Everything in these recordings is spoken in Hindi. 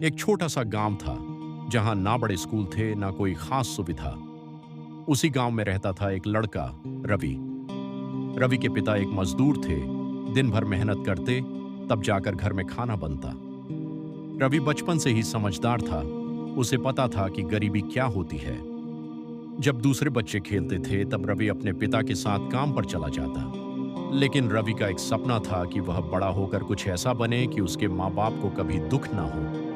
एक छोटा सा गांव था जहां ना बड़े स्कूल थे ना कोई खास सुविधा। उसी गांव में रहता था एक लड़का, रवि। रवि के पिता एक मजदूर थे। दिन भर मेहनत करते, तब जाकर घर में खाना बनता। रवि बचपन से ही समझदार था। उसे पता था कि गरीबी क्या होती है। जब दूसरे बच्चे खेलते थे तब रवि अपने पिता के साथ काम पर चला जाता। लेकिन रवि का एक सपना था कि वह बड़ा होकर कुछ ऐसा बने कि उसके माँ बाप को कभी दुख ना हो।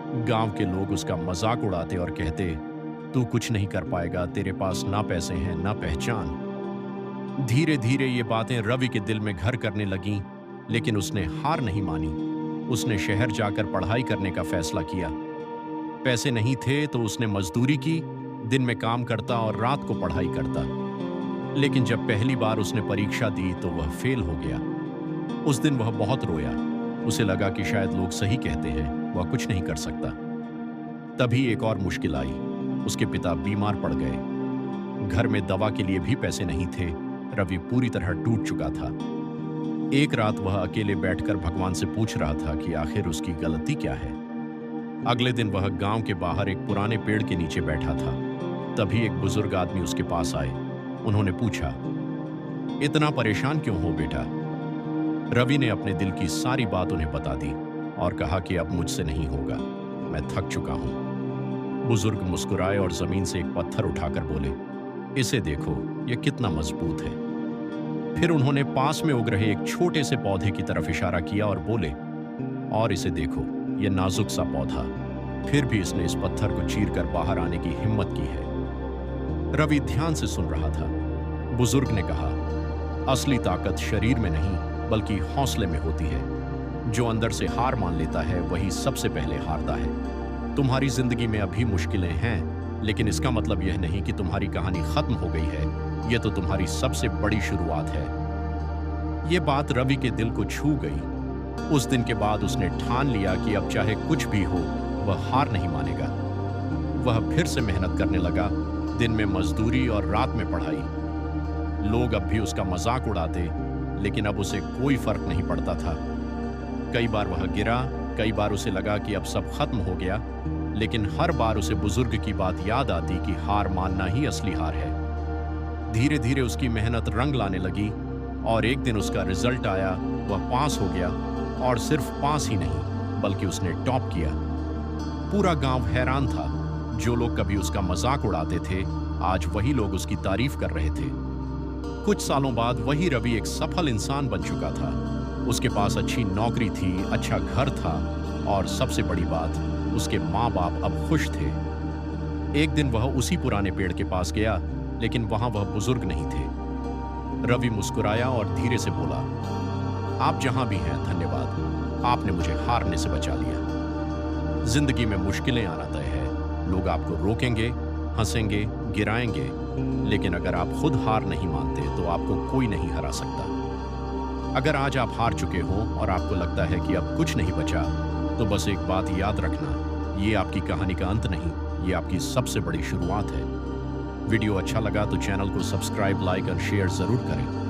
गांव के लोग उसका मजाक उड़ाते और कहते, तू कुछ नहीं कर पाएगा, तेरे पास ना पैसे हैं ना पहचान। धीरे धीरे ये बातें रवि के दिल में घर करने लगीं, लेकिन उसने हार नहीं मानी। उसने शहर जाकर पढ़ाई करने का फैसला किया। पैसे नहीं थे तो उसने मजदूरी की, दिन में काम करता और रात को पढ़ाई करता। लेकिन जब पहली बार उसने परीक्षा दी तो वह फेल हो गया। उस दिन वह बहुत रोया। उसे लगा कि शायद लोग सही कहते हैं, वह कुछ नहीं कर सकता। तभी एक और मुश्किल आई। उसके पिता बीमार पड़ गए। घर में दवा के लिए भी पैसे नहीं थे। रवि पूरी तरह टूट चुका था। एक रात वह अकेले बैठकर भगवान से पूछ रहा था कि आखिर उसकी गलती क्या है। अगले दिन वह गांव के बाहर एक पुराने पेड़ के नीचे बैठा था। तभी एक बुजुर्ग आदमी उसके पास आए। उन्होंने पूछा, इतना परेशान क्यों हो बेटा? रवि ने अपने दिल की सारी बात उन्हें बता दी और कहा कि अब मुझसे नहीं होगा, मैं थक चुका हूं। बुजुर्ग मुस्कुराए और जमीन से एक पत्थर उठाकर बोले, इसे देखो, यह कितना मजबूत है। फिर उन्होंने पास में उग रहे एक छोटे से पौधे की तरफ इशारा किया और बोले, और इसे देखो, यह नाजुक सा पौधा। फिर भी इसने इस पत्थर को चीरकर बाहर आने की हिम्मत की है। रवि ध्यान से सुन रहा था। बुजुर्ग ने कहा, असली ताकत शरीर में नहीं बल्कि हौसले में होती है। जो अंदर से हार मान लेता है वही सबसे पहले हारता है। तुम्हारी जिंदगी में अभी मुश्किलें हैं, लेकिन इसका मतलब यह नहीं कि तुम्हारी कहानी खत्म हो गई है। यह तो तुम्हारी सबसे बड़ी शुरुआत है। यह बात रवि के दिल को छू गई। उस दिन के बाद उसने ठान लिया कि अब चाहे कुछ भी हो, वह हार नहीं मानेगा। वह फिर से मेहनत करने लगा, दिन में मजदूरी और रात में पढ़ाई। लोग अब भी उसका मजाक उड़ाते, लेकिन अब उसे कोई फर्क नहीं पड़ता था। कई बार वह गिरा, कई बार उसे लगा कि अब सब खत्म हो गया, लेकिन हर बार उसे बुजुर्ग की बात याद आती कि हार मानना ही असली हार है। धीरे धीरे उसकी मेहनत रंग लाने लगी और एक दिन उसका रिजल्ट आया। वह पास हो गया, और सिर्फ पास ही नहीं बल्कि उसने टॉप किया। पूरा गांव हैरान था। जो लोग कभी उसका मजाक उड़ाते थे, आज वही लोग उसकी तारीफ कर रहे थे। कुछ सालों बाद वही रवि एक सफल इंसान बन चुका था। उसके पास अच्छी नौकरी थी, अच्छा घर था, और सबसे बड़ी बात, उसके माँ बाप अब खुश थे। एक दिन वह उसी पुराने पेड़ के पास गया, लेकिन वहां वह बुजुर्ग नहीं थे। रवि मुस्कुराया और धीरे से बोला, आप जहां भी हैं धन्यवाद, आपने मुझे हारने से बचा लिया। जिंदगी में मुश्किलें आना तय है। लोग आपको रोकेंगे, हंसेंगे, गिराएंगे, लेकिन अगर आप खुद हार नहीं मानते तो आपको कोई नहीं हरा सकता। अगर आज आप हार चुके हो और आपको लगता है कि अब कुछ नहीं बचा, तो बस एक बात याद रखना, ये आपकी कहानी का अंत नहीं, ये आपकी सबसे बड़ी शुरुआत है। वीडियो अच्छा लगा तो चैनल को सब्सक्राइब, लाइक और शेयर जरूर करें।